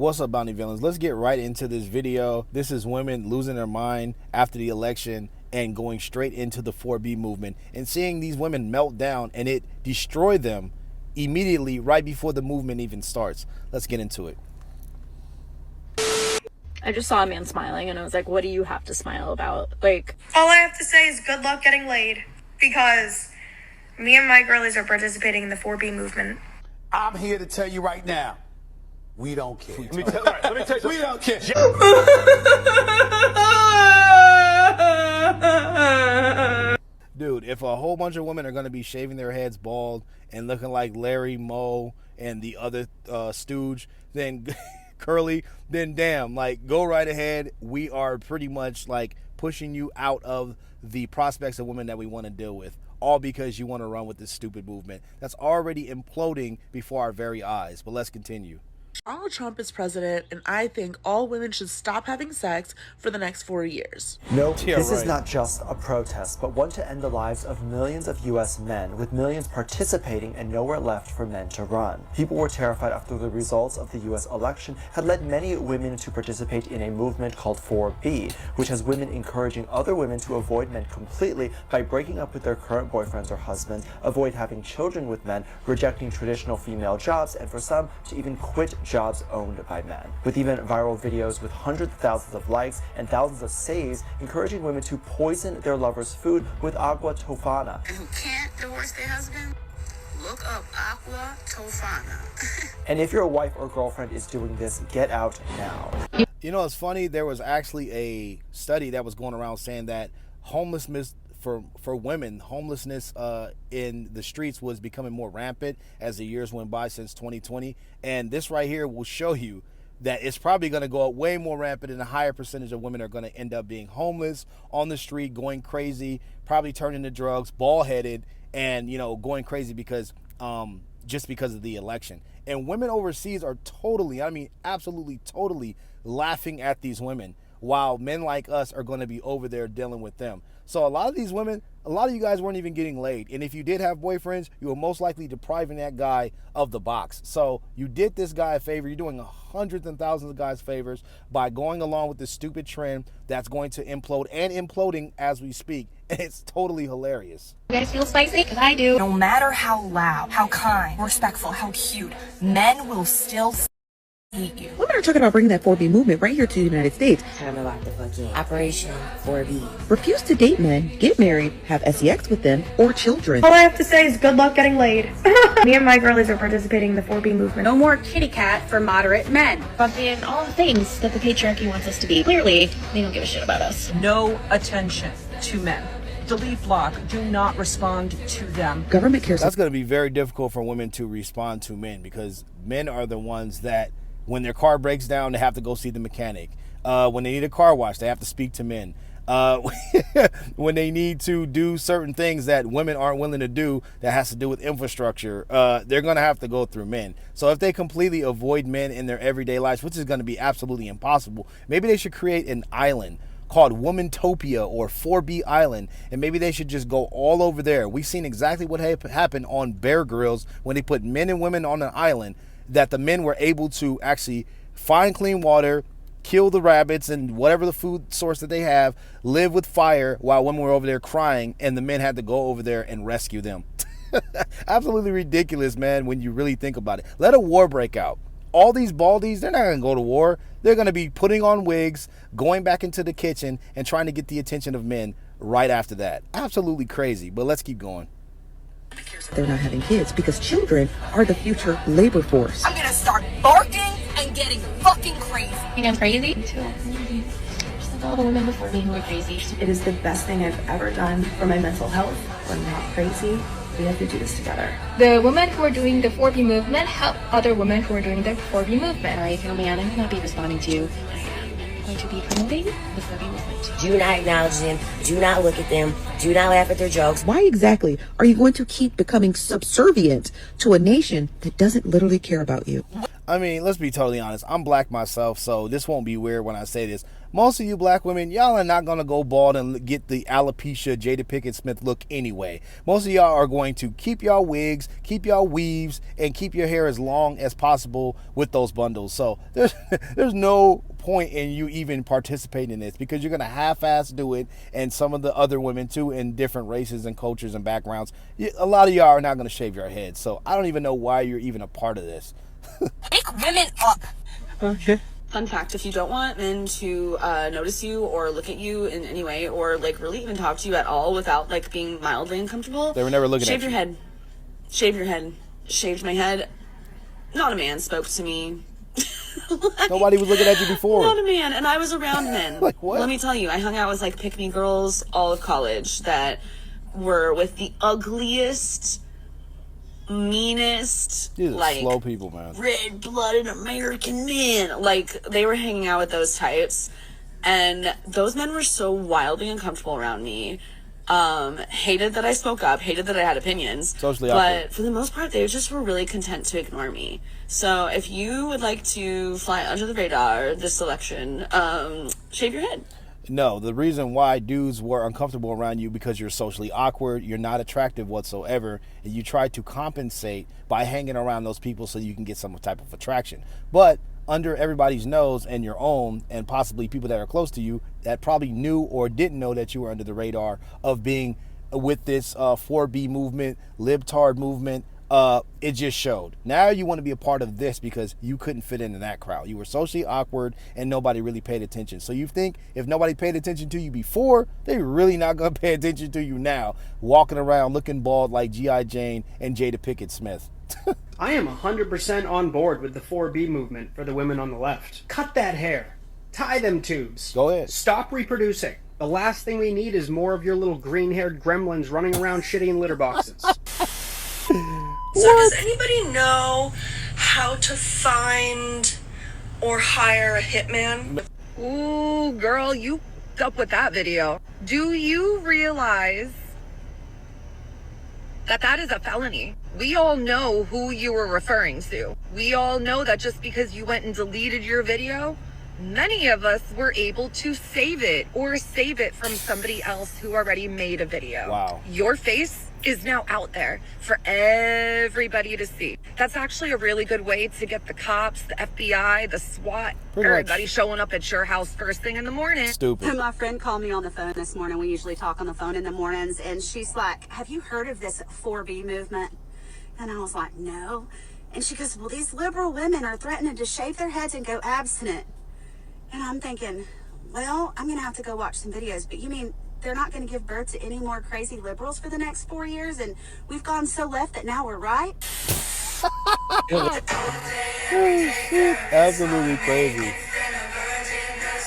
What's up, Bounty Villains? Let's get right into this video. This is women losing their mind after the election and going straight into the 4B movement and seeing these women melt down and it destroy them immediately right before the movement even starts. Let's get into it. I just saw a man smiling and I was like, what do you have to smile about? Like, all I have to say is good luck getting laid, because me and my girlies are participating in the 4B movement. I'm here to tell you right now, we don't care. Let me tell you, we don't care. Dude, if a whole bunch of women are going to be shaving their heads bald and looking like Larry, Moe, and the other stooge, then Curly, then damn, like, go right ahead. We are pretty much like pushing you out of the prospects of women that we want to deal with, all because you want to run with this stupid movement that's already imploding before our very eyes. But let's continue. Donald Trump is president, and I think all women should stop having sex for the next 4 years. No, Yeah, this right. is not just a protest, but one to end the lives of millions of U.S. men, with millions participating and nowhere left for men to run. People were terrified after the results of the U.S. election had led many women to participate in a movement called 4B, which has women encouraging other women to avoid men completely by breaking up with their current boyfriends or husbands, avoid having children with men, rejecting traditional female jobs, and for some to even quit jobs owned by men. With even viral videos with hundreds of thousands of likes and thousands of saves, encouraging women to poison their lover's food with agua tofana. And who can't divorce their husband, look up agua tofana. And if your wife or girlfriend is doing this, get out now. You know, it's funny, there was actually a study that was going around saying that homelessness for women, homelessness in the streets was becoming more rampant as the years went by since 2020. And this right here will show you that it's probably going to go up way more rampant, and a higher percentage of women are going to end up being homeless on the street, going crazy, probably turning to drugs, bald-headed, and, you know, going crazy because just because of the election. And women overseas are totally, I mean, absolutely, totally laughing at these women, while men like us are going to be over there dealing with them. So a lot of these women, a lot of you guys weren't even getting laid. And if you did have boyfriends, you were most likely depriving that guy of the box. So you did this guy a favor. You're doing hundreds and thousands of guys favors by going along with this stupid trend that's going to implode and imploding as we speak. And it's totally hilarious. You guys feel spicy? Because I do. No matter how loud, how kind, respectful, how cute, men will still hate you. Women are talking about bringing that 4B movement right here to the United States. Time to lock the fuck in. Operation 4B. Refuse to date men, get married, have sex with them, or children. All I have to say is good luck getting laid. Me and my girlies are participating in the 4B movement. no more kitty cat for moderate men. Fucking all the things that the patriarchy wants us to be. Clearly, they don't give a shit about us. No attention to men. Delete block. Do not respond to them. Government cares. That's going to be very difficult for women to respond to men, because men are the ones that, when their car breaks down, they have to go see the mechanic. When they need a car wash, they have to speak to men. When they need to do certain things that women aren't willing to do, that has to do with infrastructure, they're going to have to go through men. So if they completely avoid men in their everyday lives, which is going to be absolutely impossible, maybe they should create an island called Womantopia or 4B Island, and maybe they should just go all over there. We've seen exactly what happened on Bear Grylls when they put men and women on an island, that the men were able to actually find clean water, kill the rabbits and whatever the food source that they have, live with fire, while women were over there crying and the men had to go over there and rescue them. Absolutely ridiculous, man, when you really think about it. Let a war break out. All these baldies, they're not going to go to war. They're going to be putting on wigs, going back into the kitchen, and trying to get the attention of men right after that. Absolutely crazy, but let's keep going. They're not having kids because children are the future labor force. I'm gonna start barking and getting fucking crazy. You think I'm crazy? Me too. Just like all the women before me who are crazy. It is the best thing I've ever done for my mental health. We're not crazy. We have to do this together. The women who are doing the 4B movement help other women who are doing the 4B movement. Alright, you feel me? I'm not be responding to you. going to be promoting the 4B movement. Do not acknowledge them. Do not look at them. Do not laugh at their jokes. Why exactly are you going to keep becoming subservient to a nation that doesn't literally care about you? I mean, let's be totally honest. I'm black myself, so this won't be weird when I say this. Most of you black women, y'all are not going to go bald and get the alopecia Jada Pinkett Smith look anyway. Most of y'all are going to keep y'all wigs, keep y'all weaves, and keep your hair as long as possible with those bundles. So there's no point in you even participating in this, because you're going to half-ass do it, and some of the other women too in different races and cultures and backgrounds. A lot of y'all are not going to shave your head. So I don't even know why you're even a part of this. Wake women up. Okay. Fun fact, if you don't want men to notice you or look at you in any way, or like really even talk to you at all without like being mildly uncomfortable, they were never looking at you. Shave your head. Shave your head. Shaved my head. Not a man spoke to me. Nobody was looking at you before. Not a man, and I was around men. Like what? Let me tell you, I hung out with like pick-me girls all of college that were with the ugliest, meanest, These are like slow people, man. red-blooded American men. Like, they were hanging out with those types, and those men were so wildly uncomfortable around me. Hated that I spoke up, hated that I had opinions, Socially but awkward. for the most part, they just were really content to ignore me. So if you would like to fly under the radar this election, shave your head. No, the reason why dudes were uncomfortable around you because you're socially awkward, you're not attractive whatsoever, and you try to compensate by hanging around those people so you can get some type of attraction. But under everybody's nose and your own, and possibly people that are close to you that probably knew or didn't know that you were under the radar of being with this 4B movement, libtard movement, it just showed. Now you want to be a part of this because you couldn't fit into that crowd. You were socially awkward and nobody really paid attention. So you think if nobody paid attention to you before, they're really not going to pay attention to you now, walking around looking bald like G.I. Jane and Jada Pinkett Smith. I am 100% on board with the 4B movement for the women on the left. Cut that hair. Tie them tubes. Go ahead. Stop reproducing. The last thing we need is more of your little green-haired gremlins running around shitting in litter boxes. So does anybody know how to find or hire a hitman? Ooh, girl, you up with that video. Do you realize that is a felony? We all know who you were referring to. We all know that just because you went and deleted your video, many of us were able to save it or save it from somebody else who already made a video. Wow. Your face is now out there for everybody to see. That's actually a really good way to get the cops, the FBI, the SWAT, everybody showing up at your house first thing in the morning. Stupid. My friend called me on the phone this morning. We usually talk on the phone in the mornings, and she's like, have you heard of this 4B movement? And I was like, no. And she goes, well, these liberal women are threatening to shave their heads and go abstinent. And I'm thinking, well, I'm going to have to go watch some videos. But you mean they're not going to give birth to any more crazy liberals for the next 4 years? And we've gone so left that now we're right? Absolutely crazy.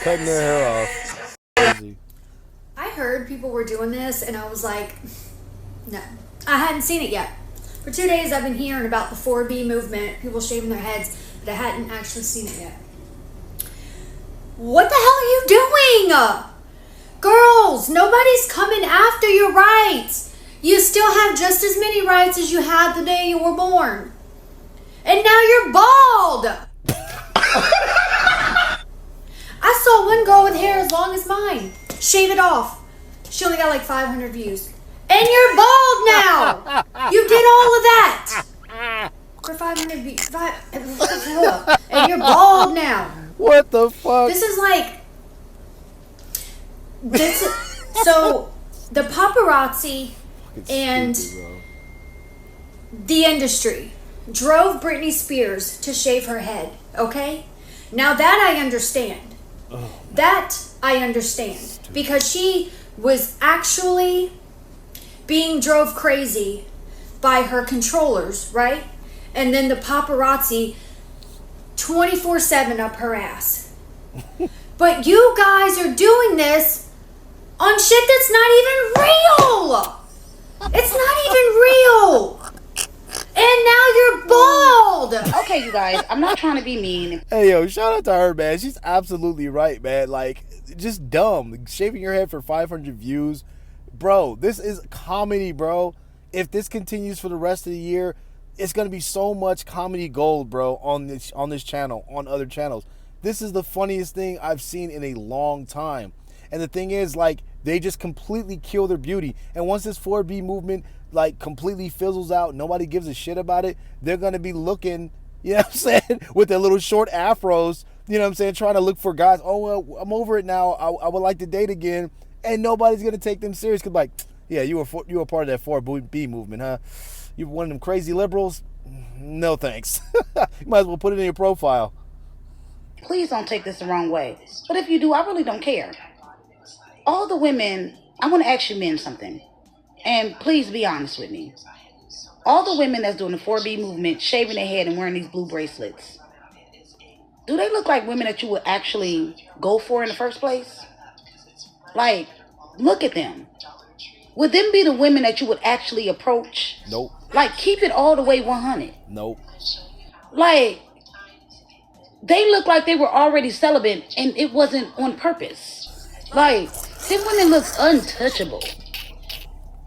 Cutting their hair off. Crazy. I heard people were doing this, and I was like, no. I hadn't seen it yet. For 2 days, I've been hearing about the 4B movement, people shaving their heads, but I hadn't actually seen it yet. What the hell are you doing? Girls, nobody's coming after your rights. You still have just as many rights as you had the day you were born. And now you're bald. I saw one girl with hair as long as mine. Shave it off. She only got like 500 views. And you're bald now. You did all of that. For 500 views. And you're bald now. What the fuck? This is like... So, the paparazzi and the industry drove Britney Spears to shave her head, okay? Now that I understand. That I understand. Because she was actually being drove crazy by her controllers, right? And then the paparazzi 24/7 up her ass. But you guys are doing this on shit that's not even real. It's not even real. And now you're bald. Okay, you guys, I'm not trying to be mean. Hey, yo, shout out to her, man. She's absolutely right, man. Like, just dumb. Shaving your head for 500 views. Bro, this is comedy, bro. If this continues for the rest of the year, it's going to be so much comedy gold, bro, on this channel, on other channels. This is the funniest thing I've seen in a long time. And the thing is, like, they just completely kill their beauty. And once this 4B movement, like, completely fizzles out, nobody gives a shit about it, they're going to be looking, you know what I'm saying, with their little short afros, you know what I'm saying, trying to look for guys. Oh, well, I'm over it now. I would like to date again. And nobody's going to take them serious because, like, yeah, you were part of that 4B movement, huh? You're one of them crazy liberals? No, thanks. You might as well put it in your profile. Please don't take this the wrong way. But if you do, I really don't care. All the women, I want to ask you men something. And please be honest with me. All the women that's doing the 4B movement, shaving their head and wearing these blue bracelets, do they look like women that you would actually go for in the first place? Like, look at them. Would them be the women that you would actually approach? Nope. Like, keep it all the way 100. Nope. Like, they look like they were already celibate and it wasn't on purpose. Like, them women look untouchable.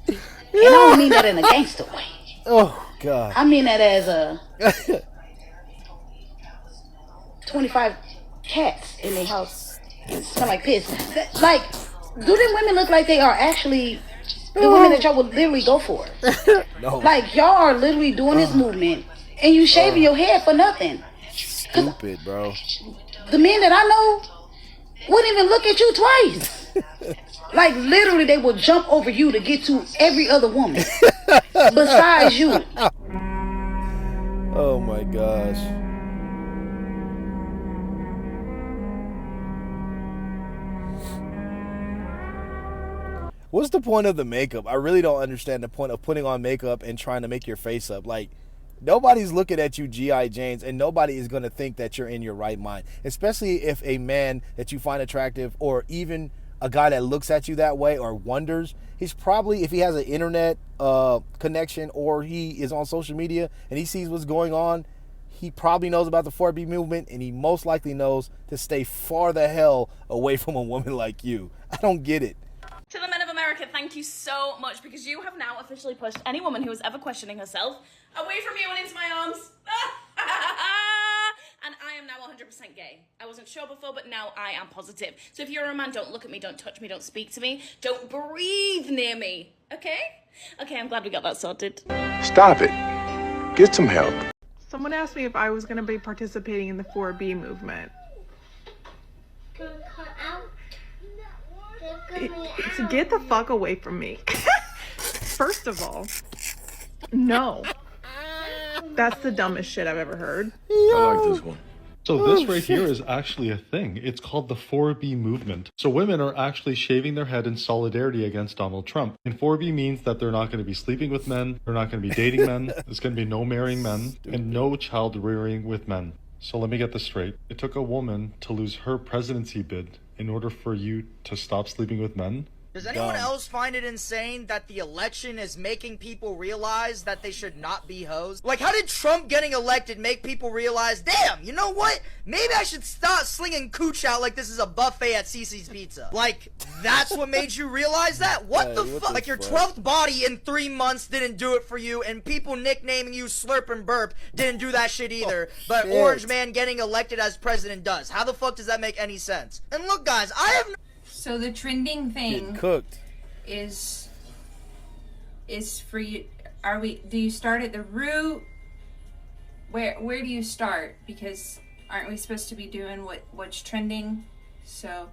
And I don't mean that in a gangster way. Oh, God. I mean that as a 25 cats in their house and smell like piss. Like, do them women look like they are actually the women that y'all would literally go for? No. Like, y'all are literally doing this movement and you shaving your head for nothing. Stupid, bro. The men that I know wouldn't even look at you twice. Like, literally, they will jump over you to get to every other woman besides you. Oh, my gosh. What's the point of the makeup? I really don't understand the point of putting on makeup and trying to make your face up. Like, nobody's looking at you G.I. Janes, and nobody is going to think that you're in your right mind, especially if a man that you find attractive or even a guy that looks at you that way or wonders, he's probably, if he has an internet connection or he is on social media and he sees what's going on, he probably knows about the 4B movement, and he most likely knows to stay far the hell away from a woman like you. I don't get it. To the men of America, thank you so much, because you have now officially pushed any woman who was ever questioning herself away from you and into my arms. And I am now 100% gay. I wasn't sure before, but now I am positive. So if you're a man, don't look at me, don't touch me, don't speak to me, don't breathe near me, okay? Okay, I'm glad we got that sorted. Stop it. Get some help. Someone asked me if I was going to be participating in the 4B movement. To get the fuck away from me. First of all, no. That's the dumbest shit I've ever heard. I like this one. So this right here is actually a thing. It's called the 4B movement. So women are actually shaving their head in solidarity against Donald Trump. And 4B means that they're not going to be sleeping with men, they're not going to be dating men, there's going to be no marrying men, and no child rearing with men. So let me get this straight. It took a woman to lose her presidency bid in order for you to stop sleeping with men? Does anyone else find it insane that the election is making people realize that they should not be hoes? Like, how did Trump getting elected make people realize, damn, you know what? Maybe I should stop slinging cooch out like this is a buffet at Cece's Pizza. Like, that's what made you realize that? What the fuck? Like, your 12th body in 3 months didn't do it for you, and people nicknaming you Slurp and Burp didn't do that shit either. But shit. Orange Man getting elected as president does. How the fuck does that make any sense? And look, guys, I have no... So the trending thing cooked is for you. Do you start at the root? Where do you start? Because aren't we supposed to be doing what's trending? So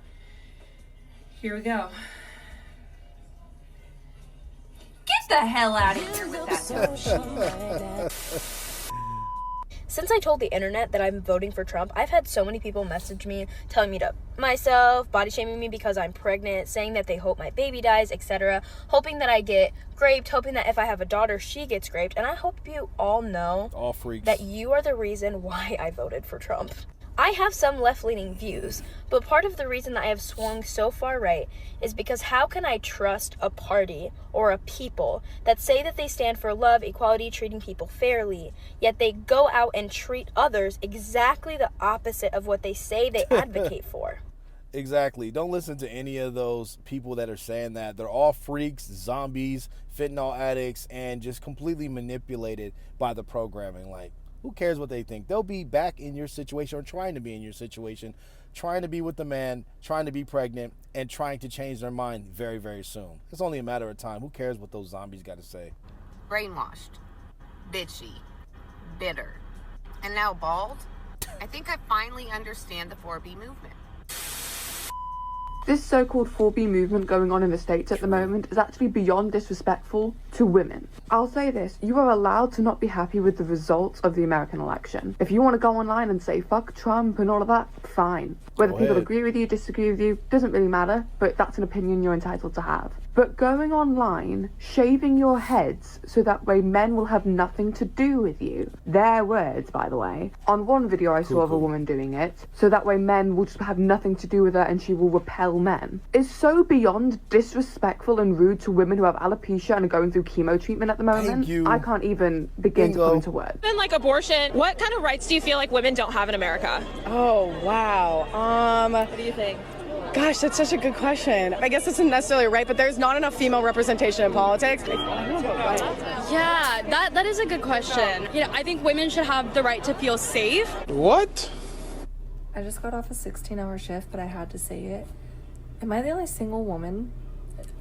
here we go. Get the hell out of here with that. Since I told the internet that I'm voting for Trump, I've had so many people message me telling me to myself, body shaming me because I'm pregnant, saying that they hope my baby dies, etc., hoping that I get raped, hoping that if I have a daughter, she gets raped. And I hope you all know all freaks that you are the reason why I voted for Trump. I have some left-leaning views, but part of the reason that I have swung so far right is because how can I trust a party or a people that say that they stand for love, equality, treating people fairly, yet they go out and treat others exactly the opposite of what they say they advocate for? Exactly. Don't listen to any of those people that are saying that. They're all freaks, zombies, fentanyl addicts, and just completely manipulated by the programming. Like, who cares what they think? They'll be back in your situation or trying to be in your situation, trying to be with the man, trying to be pregnant, and trying to change their mind very, very soon. It's only a matter of time. Who cares what those zombies got to say? Brainwashed, bitchy, bitter, and now bald. I think I finally understand the 4B movement. This so-called 4B movement going on in the States at the moment is actually beyond disrespectful to women. I'll say this, you are allowed to not be happy with the results of the American election. If you want to go online and say fuck Trump and all of that, fine. Whether people agree with you, disagree with you, doesn't really matter, but that's an opinion you're entitled to have. But going online, shaving your heads so that way men will have nothing to do with you. Their words, by the way. On one video I saw of a woman doing it, so that way men will just have nothing to do with her and she will repel men, is so beyond disrespectful and rude to women who have alopecia and are going through chemo treatment at the moment. I can't even begin to put into words. And like abortion, what kind of rights do you feel like women don't have in America? Oh, wow. What do you think? Gosh, that's such a good question. I guess it's not necessarily right, but there's not enough female representation in politics. Yeah, that is a good question. You know, I think women should have the right to feel safe. What? I just got off a 16-hour shift, but I had to say it. Am I the only single woman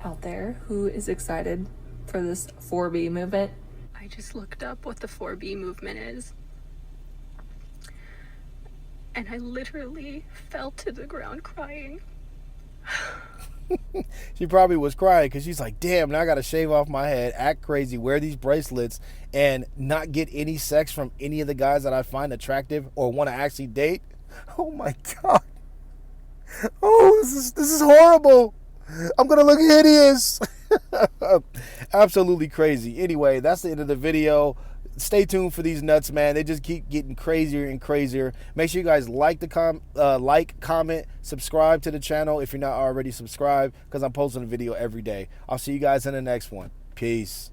out there who is excited for this 4B movement? I just looked up what the 4B movement is. And I literally fell to the ground crying. She probably was crying because she's like, damn, now I got to shave off my head, act crazy, wear these bracelets, and not get any sex from any of the guys that I find attractive or want to actually date. Oh my God. Oh, this is horrible. I'm going to look hideous. Absolutely crazy. Anyway, that's the end of the video. Stay tuned for these nuts, man. They just keep getting crazier and crazier. Make sure you guys like, comment, subscribe to the channel if you're not already subscribed, because I'm posting a video every day. I'll see you guys in the next one. Peace.